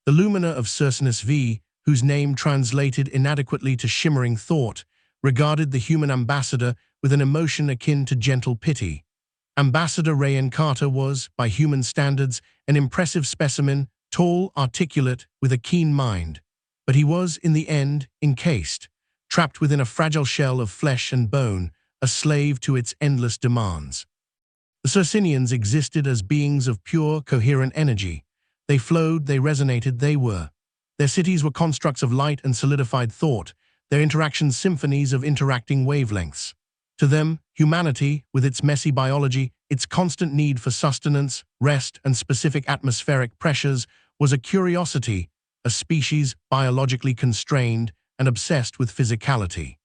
The Lumina of Cercinus V, whose name translated inadequately to shimmering thought, regarded the human ambassador with an emotion akin to gentle pity. Ambassador Rayan Carter was, by human standards, an impressive specimen, tall, articulate, with a keen mind. But he was, in the end, encased, trapped within a fragile shell of flesh and bone, a slave to its endless demands. The Circinians existed as beings of pure, coherent energy. They flowed, they resonated, they were. Their cities were constructs of light and solidified thought, their interactions symphonies of interacting wavelengths. To them, humanity, with its messy biology, its constant need for sustenance, rest, and specific atmospheric pressures, was a curiosity, a species biologically constrained and obsessed with physicality.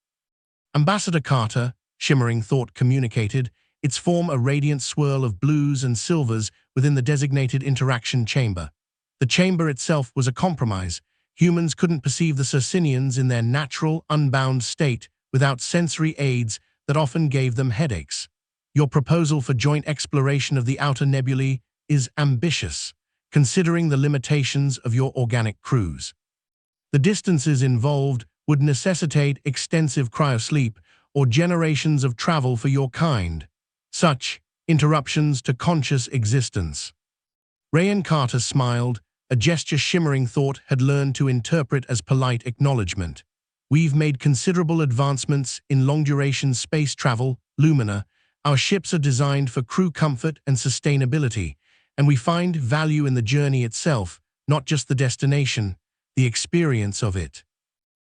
Ambassador Carter, shimmering thought communicated, its form a radiant swirl of blues and silvers within the designated interaction chamber. The chamber itself was a compromise. Humans couldn't perceive the Circinians in their natural, unbound state without sensory aids that often gave them headaches. Your proposal for joint exploration of the outer nebulae is ambitious, considering the limitations of your organic cruise. The distances involved would necessitate extensive cryosleep or generations of travel for your kind. Such interruptions to conscious existence. Rayan Carter smiled, a gesture shimmering thought had learned to interpret as polite acknowledgement. We've made considerable advancements in long-duration space travel, Lumina. Our ships are designed for crew comfort and sustainability, and we find value in the journey itself, not just the destination, the experience of it.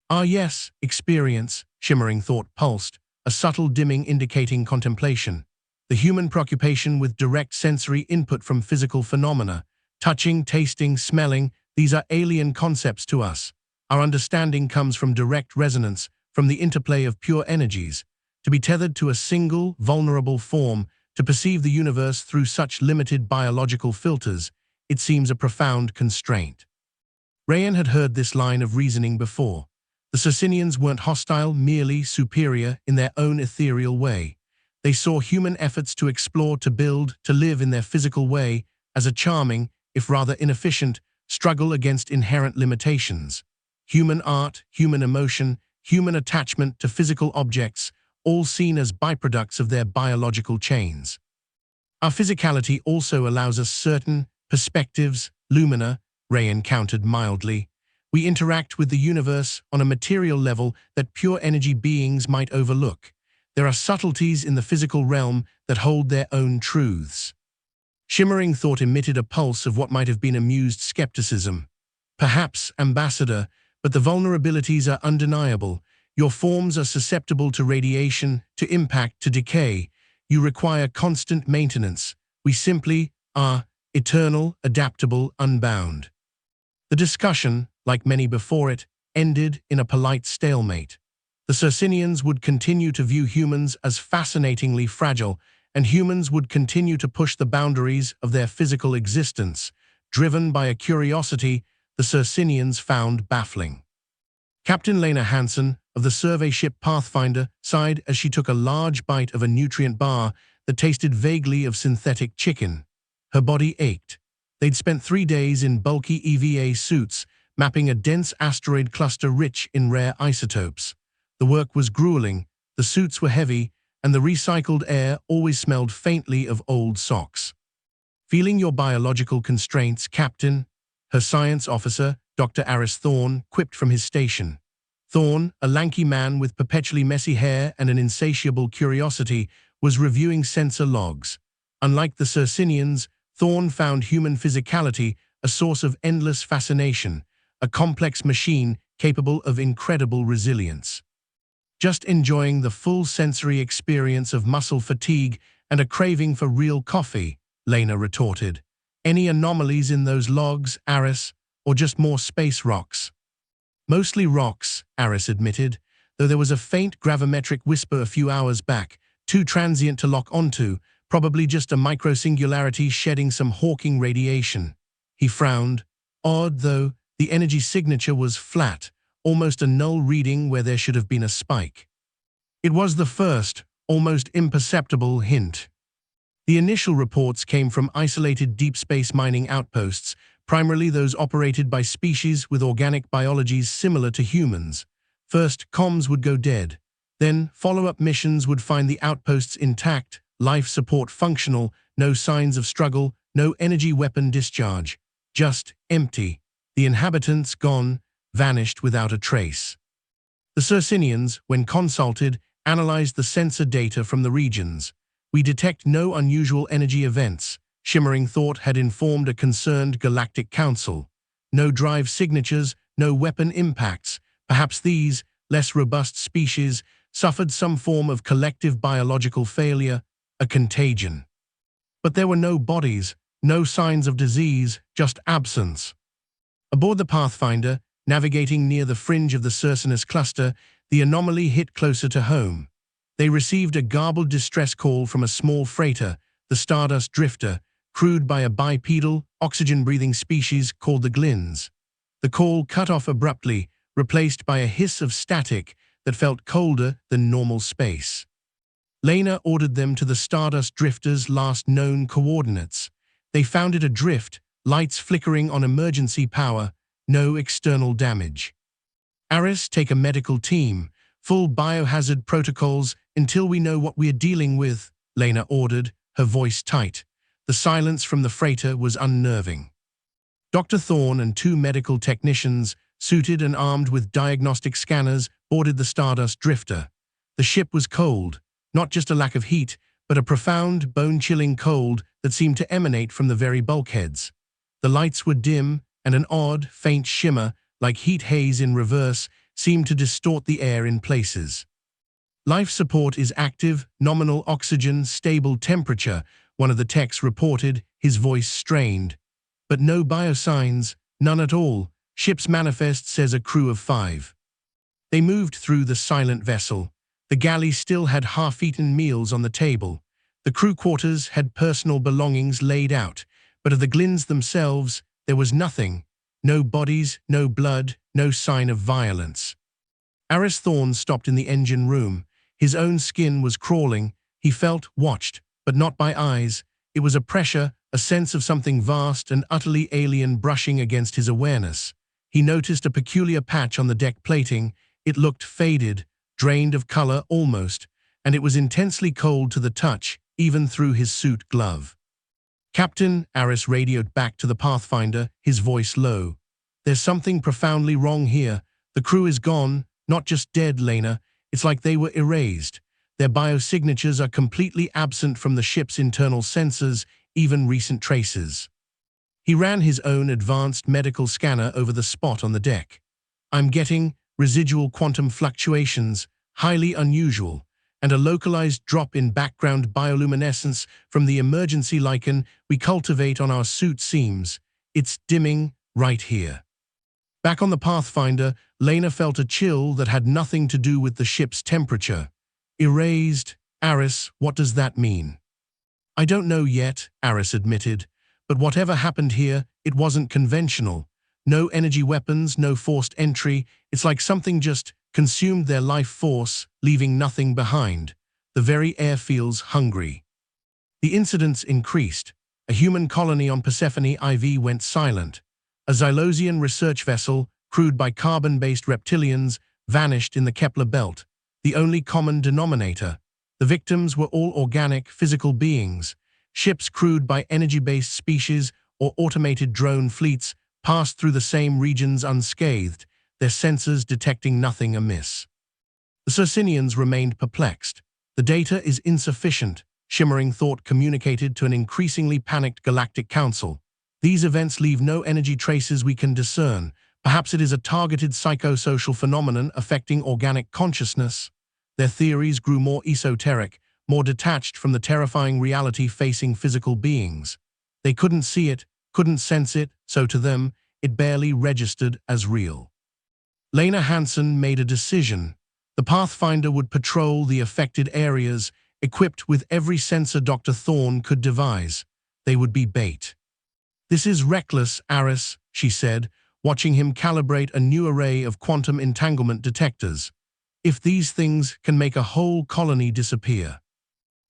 Ah yes, experience, shimmering thought pulsed, a subtle dimming indicating contemplation. The human preoccupation with direct sensory input from physical phenomena, touching, tasting, smelling, these are alien concepts to us. Our understanding comes from direct resonance, from the interplay of pure energies. To be tethered to a single, vulnerable form, to perceive the universe through such limited biological filters, it seems a profound constraint. Rayan had heard this line of reasoning before. The Circinians weren't hostile, merely superior in their own ethereal way. They saw human efforts to explore, to build, to live in their physical way as a charming, if rather inefficient, struggle against inherent limitations. Human art, human emotion, human attachment to physical objects, all seen as byproducts of their biological chains. Our physicality also allows us certain perspectives, Lumina, Rayan countered mildly. We interact with the universe on a material level that pure energy beings might overlook. There are subtleties in the physical realm that hold their own truths. Shimmering thought emitted a pulse of what might have been amused skepticism. Perhaps, Ambassador, but the vulnerabilities are undeniable. Your forms are susceptible to radiation, to impact, to decay. You require constant maintenance. We simply are eternal, adaptable, unbound. The discussion, like many before it, ended in a polite stalemate. The Circinians would continue to view humans as fascinatingly fragile, and humans would continue to push the boundaries of their physical existence, driven by a curiosity the Circinians found baffling. Captain Lena Hansen, of the survey ship Pathfinder, sighed as she took a large bite of a nutrient bar that tasted vaguely of synthetic chicken. Her body ached. They'd spent 3 days in bulky EVA suits, mapping a dense asteroid cluster rich in rare isotopes. The work was grueling, the suits were heavy, and the recycled air always smelled faintly of old socks. Feeling your biological constraints, Captain? Her science officer, Dr. Aris Thorne, quipped from his station. Thorne, a lanky man with perpetually messy hair and an insatiable curiosity, was reviewing sensor logs. Unlike the Circinians, Thorne found human physicality a source of endless fascination, a complex machine capable of incredible resilience. Just enjoying the full sensory experience of muscle fatigue and a craving for real coffee, Lena retorted. Any anomalies in those logs, Aris, or just more space rocks? Mostly rocks, Aris admitted, though there was a faint gravimetric whisper a few hours back, too transient to lock onto, probably just a microsingularity shedding some Hawking radiation. He frowned. Odd, though, the energy signature was flat, almost a null reading where there should have been a spike. It was the first, almost imperceptible hint. The initial reports came from isolated deep space mining outposts, primarily those operated by species with organic biologies similar to humans. First, comms would go dead. Then, follow-up missions would find the outposts intact, life support functional, no signs of struggle, no energy weapon discharge. Just empty. The inhabitants gone, vanished without a trace. The Circinians, when consulted, analyzed the sensor data from the regions. We detect no unusual energy events. Shimmering thought had informed a concerned galactic council. No drive signatures, no weapon impacts. Perhaps these, less robust species, suffered some form of collective biological failure, a contagion. But there were no bodies, no signs of disease, just absence. Aboard the Pathfinder, navigating near the fringe of the Circinus cluster, the anomaly hit closer to home. They received a garbled distress call from a small freighter, the Stardust Drifter, crewed by a bipedal, oxygen-breathing species called the Glins. The call cut off abruptly, replaced by a hiss of static that felt colder than normal space. Lena ordered them to the Stardust Drifter's last known coordinates. They found it adrift, lights flickering on emergency power, no external damage. Aris, take a medical team, full biohazard protocols until we know what we're dealing with, Lena ordered, her voice tight. The silence from the freighter was unnerving. Dr. Thorne and 2 medical technicians, suited and armed with diagnostic scanners, boarded the Stardust Drifter. The ship was cold, not just a lack of heat, but a profound, bone-chilling cold that seemed to emanate from the very bulkheads. The lights were dim, and an odd, faint shimmer, like heat haze in reverse, seemed to distort the air in places. Life support is active, nominal oxygen, stable temperature, one of the techs reported, his voice strained. But no biosigns, none at all. Ship's manifest says a crew of 5. They moved through the silent vessel. The galley still had half-eaten meals on the table. The crew quarters had personal belongings laid out, but of the Glins themselves, there was nothing. No bodies, no blood, no sign of violence. Aris Thorne stopped in the engine room. His own skin was crawling. He felt watched, but not by eyes. It was a pressure, a sense of something vast and utterly alien brushing against his awareness. He noticed a peculiar patch on the deck plating. It looked faded, drained of color almost, and it was intensely cold to the touch, even through his suit glove. Captain, Aris radioed back to the Pathfinder, his voice low. There's something profoundly wrong here. The crew is gone, not just dead, Lena. It's like they were erased. Their biosignatures are completely absent from the ship's internal sensors, even recent traces. He ran his own advanced medical scanner over the spot on the deck. I'm getting residual quantum fluctuations, highly unusual, and a localized drop in background bioluminescence from the emergency lichen we cultivate on our suit seams. It's dimming right here. Back on the Pathfinder, Lena felt a chill that had nothing to do with the ship's temperature. Erased. Aris, what does that mean? I don't know yet, Aris admitted, but whatever happened here, it wasn't conventional. No energy weapons, no forced entry. It's like something just consumed their life force, leaving nothing behind. The very air feels hungry. The incidents increased. A human colony on Persephone IV went silent. A Xylosian research vessel, crewed by carbon-based reptilians, vanished in the Kepler belt, the only common denominator. The victims were all organic, physical beings. Ships crewed by energy-based species or automated drone fleets passed through the same regions unscathed, their sensors detecting nothing amiss. The Circinians remained perplexed. The data is insufficient, Shimmering thought communicated to an increasingly panicked galactic council. These events leave no energy traces we can discern. Perhaps it is a targeted psychosocial phenomenon affecting organic consciousness. Their theories grew more esoteric, more detached from the terrifying reality facing physical beings. They couldn't see it, couldn't sense it, so to them, it barely registered as real. Lena Hansen made a decision. The Pathfinder would patrol the affected areas, equipped with every sensor Dr. Thorne could devise. They would be bait. This is reckless, Aris, she said, watching him calibrate a new array of quantum entanglement detectors. If these things can make a whole colony disappear.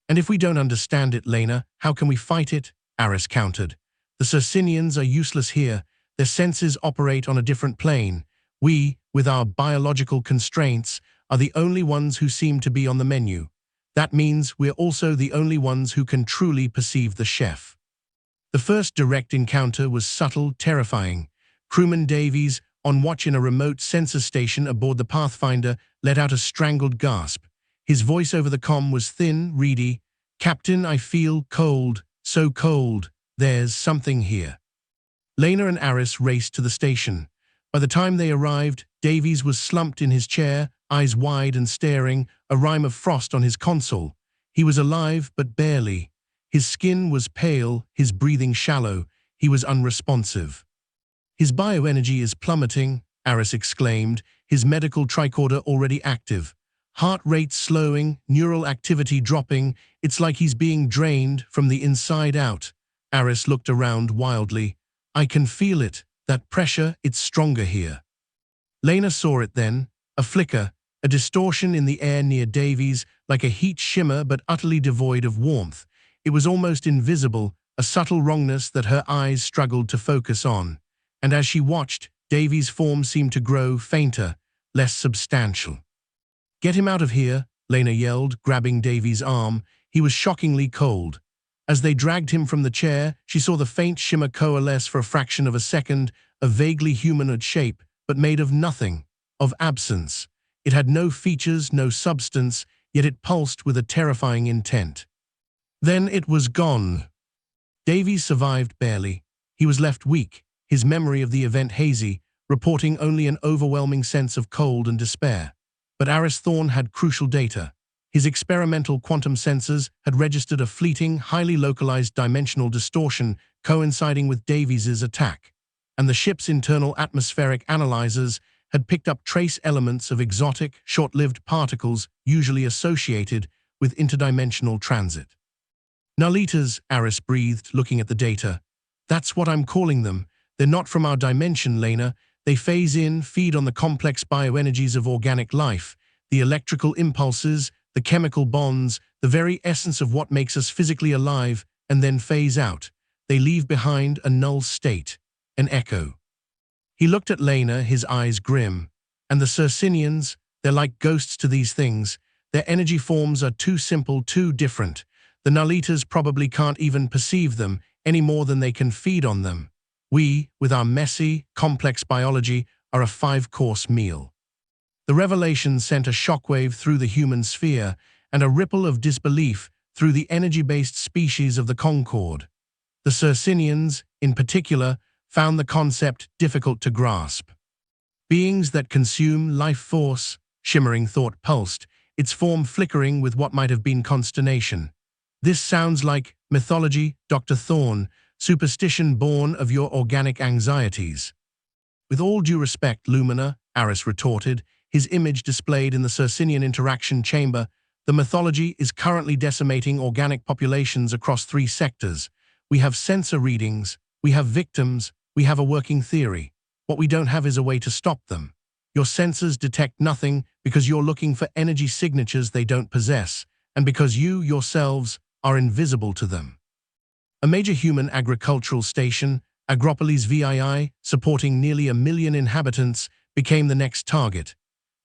And if we don't understand it, Lena, how can we fight it? Aris countered. The Circinians are useless here. Their senses operate on a different plane. We, with our biological constraints, are the only ones who seem to be on the menu. That means we're also the only ones who can truly perceive the chef. The first direct encounter was subtle, terrifying. Crewman Davies, on watch in a remote sensor station aboard the Pathfinder, let out a strangled gasp. His voice over the comm was thin, reedy. "Captain, I feel cold, so cold. There's something here." Lena and Aris raced to the station. By the time they arrived, Davies was slumped in his chair, eyes wide and staring, a rime of frost on his console. He was alive, but barely. His skin was pale, his breathing shallow. He was unresponsive. "His bioenergy is plummeting," Aris exclaimed, his medical tricorder already active. "Heart rate slowing, neural activity dropping. It's like he's being drained from the inside out." Aris looked around wildly. "I can feel it. That pressure, it's stronger here." Lena saw it then, a flicker, a distortion in the air near Davies, like a heat shimmer but utterly devoid of warmth. It was almost invisible, a subtle wrongness that her eyes struggled to focus on. And as she watched, Davies' form seemed to grow fainter, less substantial. "Get him out of here," Lena yelled, grabbing Davies' arm. He was shockingly cold. As they dragged him from the chair, she saw the faint shimmer coalesce for a fraction of a second, a vaguely humanoid shape, but made of nothing, of absence. It had no features, no substance, yet it pulsed with a terrifying intent. Then it was gone. Davies survived barely. He was left weak, his memory of the event hazy, reporting only an overwhelming sense of cold and despair. But Aris Thorne had crucial data. His experimental quantum sensors had registered a fleeting, highly localized dimensional distortion coinciding with Davies's attack, and the ship's internal atmospheric analyzers had picked up trace elements of exotic, short-lived particles usually associated with interdimensional transit. "Nalitas," Aris breathed, looking at the data. "That's what I'm calling them. They're not from our dimension, Lena. They phase in, feed on the complex bioenergies of organic life, the electrical impulses, the chemical bonds, the very essence of what makes us physically alive, and then phase out. They leave behind a null state, an echo." He looked at Lena, his eyes grim. "And the Circinians, they're like ghosts to these things. Their energy forms are too simple, too different. The Nalitas probably can't even perceive them, any more than they can feed on them. We, with our messy, complex biology, are a 5-course meal." The revelation sent a shockwave through the human sphere and a ripple of disbelief through the energy-based species of the Concord. The Circinians, in particular, found the concept difficult to grasp. Beings that consume life force, shimmering thought pulsed, its form flickering with what might have been consternation. "This sounds like mythology, Dr. Thorne, superstition born of your organic anxieties." "With all due respect, Lumina," Aris retorted, his image displayed in the Circinian interaction chamber, "the mythology is currently decimating organic populations across 3 sectors. We have sensor readings, we have victims, we have a working theory. What we don't have is a way to stop them. Your sensors detect nothing because you're looking for energy signatures they don't possess, and because you, yourselves, are invisible to them." A major human agricultural station, Agropolis VII, supporting nearly 1 million inhabitants, became the next target.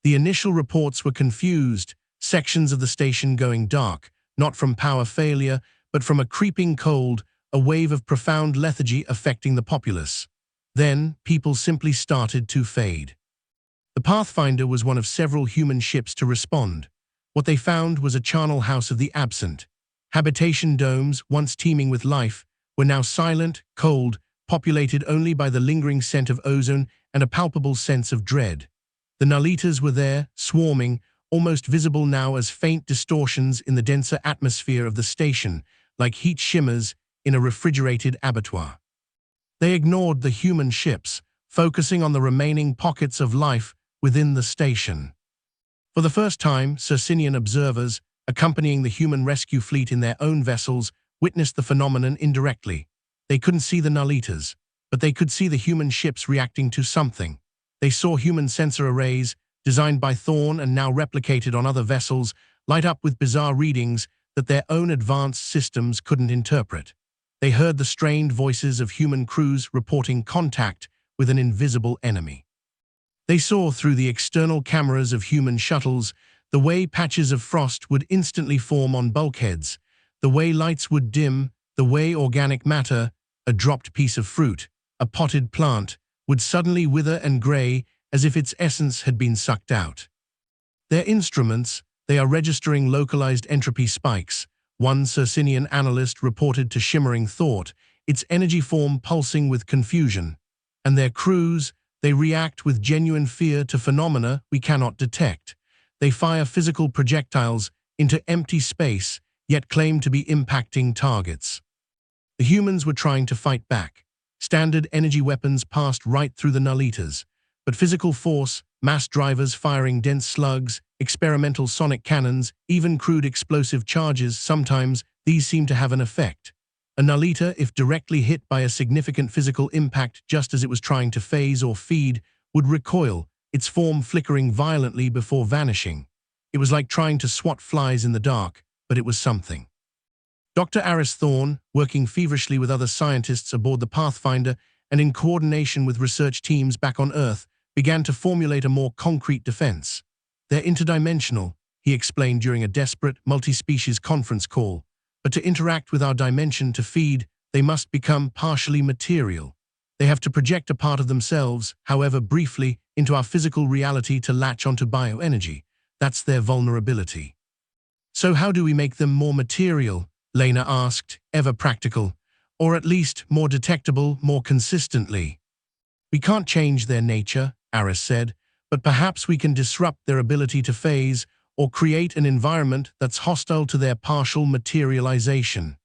The initial reports were confused, sections of the station going dark, not from power failure, but from a creeping cold, a wave of profound lethargy affecting the populace. Then, people simply started to fade. The Pathfinder was one of several human ships to respond. What they found was a charnel house of the absent. Habitation domes, once teeming with life, were now silent, cold, populated only by the lingering scent of ozone and a palpable sense of dread. The Nalitas were there, swarming, almost visible now as faint distortions in the denser atmosphere of the station, like heat shimmers in a refrigerated abattoir. They ignored the human ships, focusing on the remaining pockets of life within the station. For the first time, Circinian observers, accompanying the human rescue fleet in their own vessels, witnessed the phenomenon indirectly. They couldn't see the Nalitas, but they could see the human ships reacting to something. They saw human sensor arrays, designed by Thorne and now replicated on other vessels, light up with bizarre readings that their own advanced systems couldn't interpret. They heard the strained voices of human crews reporting contact with an invisible enemy. They saw through the external cameras of human shuttles the way patches of frost would instantly form on bulkheads, the way lights would dim, the way organic matter, a dropped piece of fruit, a potted plant, would suddenly wither and grey as if its essence had been sucked out. Their instruments, they are registering localized entropy spikes. One Circinian analyst reported to Shimmering Thought, its energy form pulsing with confusion. And their crews, they react with genuine fear to phenomena we cannot detect. They fire physical projectiles into empty space, yet claim to be impacting targets. The humans were trying to fight back. Standard energy weapons passed right through the nullitas, but physical force, mass drivers firing dense slugs, experimental sonic cannons, even crude explosive charges, sometimes these seem to have an effect. A nullita, if directly hit by a significant physical impact just as it was trying to phase or feed, would recoil, its form flickering violently before vanishing. It was like trying to swat flies in the dark, but it was something. Dr. Aris Thorne, working feverishly with other scientists aboard the Pathfinder and in coordination with research teams back on Earth, began to formulate a more concrete defense. They're interdimensional, he explained during a desperate, multi-species conference call. But to interact with our dimension to feed, they must become partially material. They have to project a part of themselves, however briefly, into our physical reality to latch onto bioenergy. That's their vulnerability. So how do we make them more material? Lena asked, ever practical, or at least more detectable, more consistently. We can't change their nature, Aris said, but perhaps we can disrupt their ability to phase or create an environment that's hostile to their partial materialization.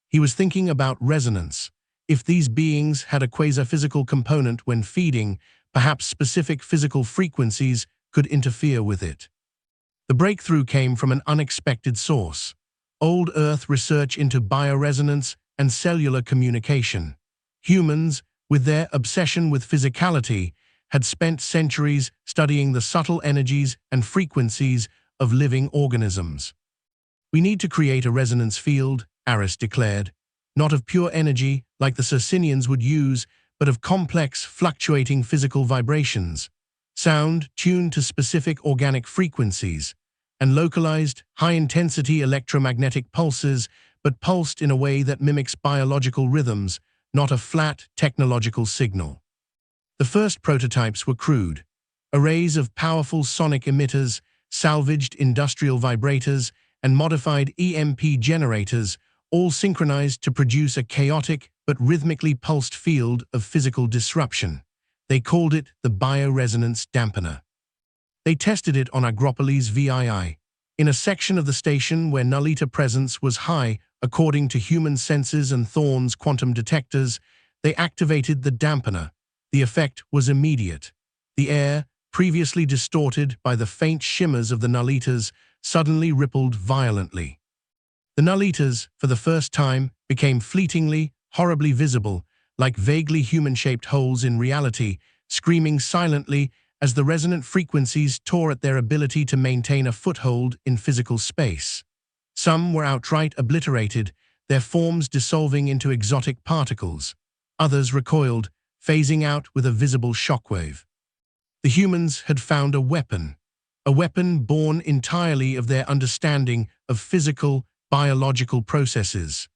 He was thinking about resonance. If these beings had a quasi-physical component when feeding, perhaps specific physical frequencies could interfere with it. The breakthrough came from an unexpected source: old Earth research into bioresonance and cellular communication. Humans, with their obsession with physicality, had spent centuries studying the subtle energies and frequencies of living organisms. We need to create a resonance field, Aris declared, not of pure energy like the Circinians would use, but of complex, fluctuating physical vibrations, sound tuned to specific organic frequencies, and localized, high-intensity electromagnetic pulses, but pulsed in a way that mimics biological rhythms, not a flat, technological signal. The first prototypes were crude, arrays of powerful sonic emitters, salvaged industrial vibrators, and modified EMP generators, all synchronized to produce a chaotic but rhythmically pulsed field of physical disruption. They called it the bioresonance dampener. They tested it on Agropolis VII, in a section of the station where nullita presence was high according to human senses and Thorne's quantum detectors. They activated the dampener. The effect was immediate. The air, previously distorted by the faint shimmers of the nullitas, suddenly rippled violently. The nullitas, for the first time, became fleetingly, horribly visible, like vaguely human-shaped holes in reality, screaming silently as the resonant frequencies tore at their ability to maintain a foothold in physical space. Some were outright obliterated, their forms dissolving into exotic particles. Others recoiled, phasing out with a visible shockwave. The humans had found a weapon born entirely of their understanding of physical, biological processes.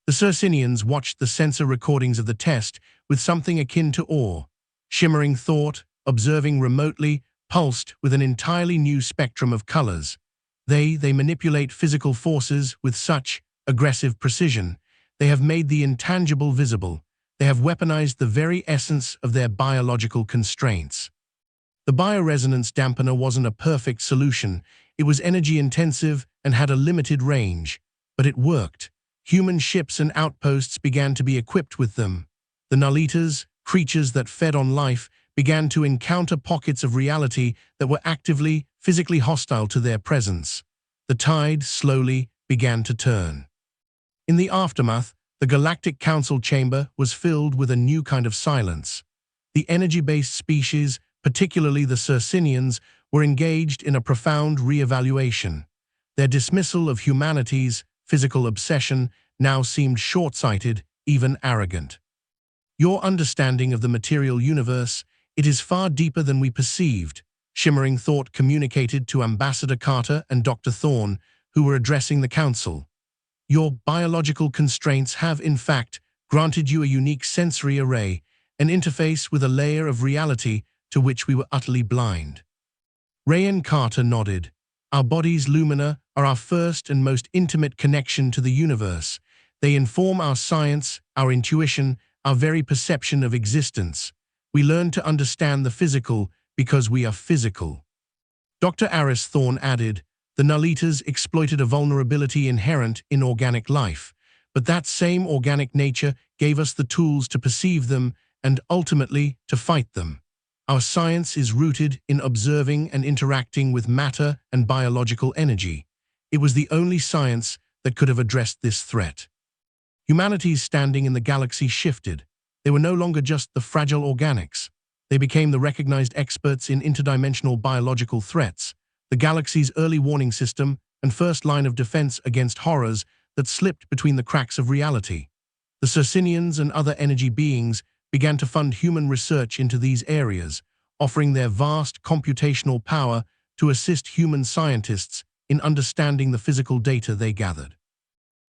The Circinians watched the sensor recordings of the test with something akin to awe. Shimmering Thought, observing remotely, pulsed with an entirely new spectrum of colors. They manipulate physical forces with such aggressive precision. They have made the intangible visible. They have weaponized the very essence of their biological constraints. The bioresonance dampener wasn't a perfect solution. It was energy-intensive and had a limited range. But it worked. Human ships and outposts began to be equipped with them. The nullitas, creatures that fed on life, began to encounter pockets of reality that were actively, physically hostile to their presence. The tide, slowly, began to turn. In the aftermath, the Galactic Council chamber was filled with a new kind of silence. The energy-based species, particularly the Circinians, were engaged in a profound re-evaluation. Their dismissal of humanity's physical obsession now seemed short-sighted, even arrogant. Your understanding of the material universe, it is far deeper than we perceived, Shimmering Thought communicated to Ambassador Carter and Dr. Thorne, who were addressing the council. Your biological constraints have, in fact, granted you a unique sensory array, an interface with a layer of reality to which we were utterly blind. Ray and Carter nodded. Our bodies, lumina, are our first and most intimate connection to the universe. They inform our science, our intuition, our very perception of existence. We learn to understand the physical because we are physical. Dr. Aris Thorne added, the Nullitas exploited a vulnerability inherent in organic life, but that same organic nature gave us the tools to perceive them and ultimately to fight them. Our science is rooted in observing and interacting with matter and biological energy. It was the only science that could have addressed this threat. Humanity's standing in the galaxy shifted. They were no longer just the fragile organics. They became the recognized experts in interdimensional biological threats, the galaxy's early warning system and first line of defense against horrors that slipped between the cracks of reality. The Circinians and other energy beings began to fund human research into these areas, offering their vast computational power to assist human scientists in understanding the physical data they gathered.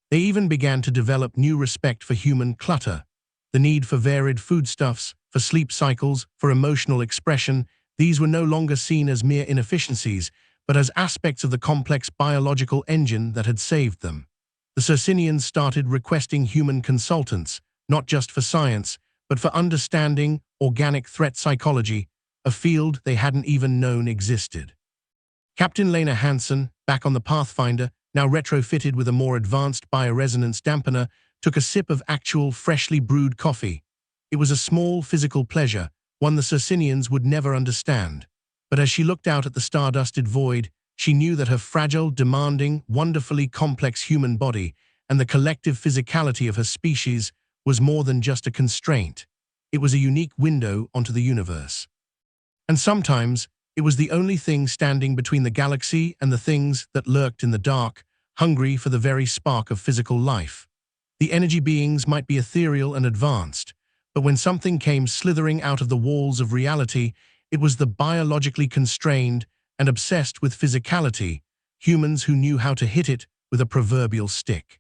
They even began to develop new respect for human clutter, the need for varied foodstuffs, for sleep cycles, for emotional expression. These were no longer seen as mere inefficiencies, but as aspects of the complex biological engine that had saved them. The Circinians started requesting human consultants, not just for science, but for understanding organic threat psychology, a field they hadn't even known existed. Captain Lena Hansen, back on the Pathfinder, now retrofitted with a more advanced bioresonance dampener, took a sip of actual freshly brewed coffee. It was a small physical pleasure, one the Circinians would never understand. But as she looked out at the star-dusted void, she knew that her fragile, demanding, wonderfully complex human body and the collective physicality of her species was more than just a constraint. It was a unique window onto the universe. And sometimes, it was the only thing standing between the galaxy and the things that lurked in the dark, hungry for the very spark of physical life. The energy beings might be ethereal and advanced, but when something came slithering out of the walls of reality, it was the biologically constrained and obsessed with physicality, humans who knew how to hit it with a proverbial stick.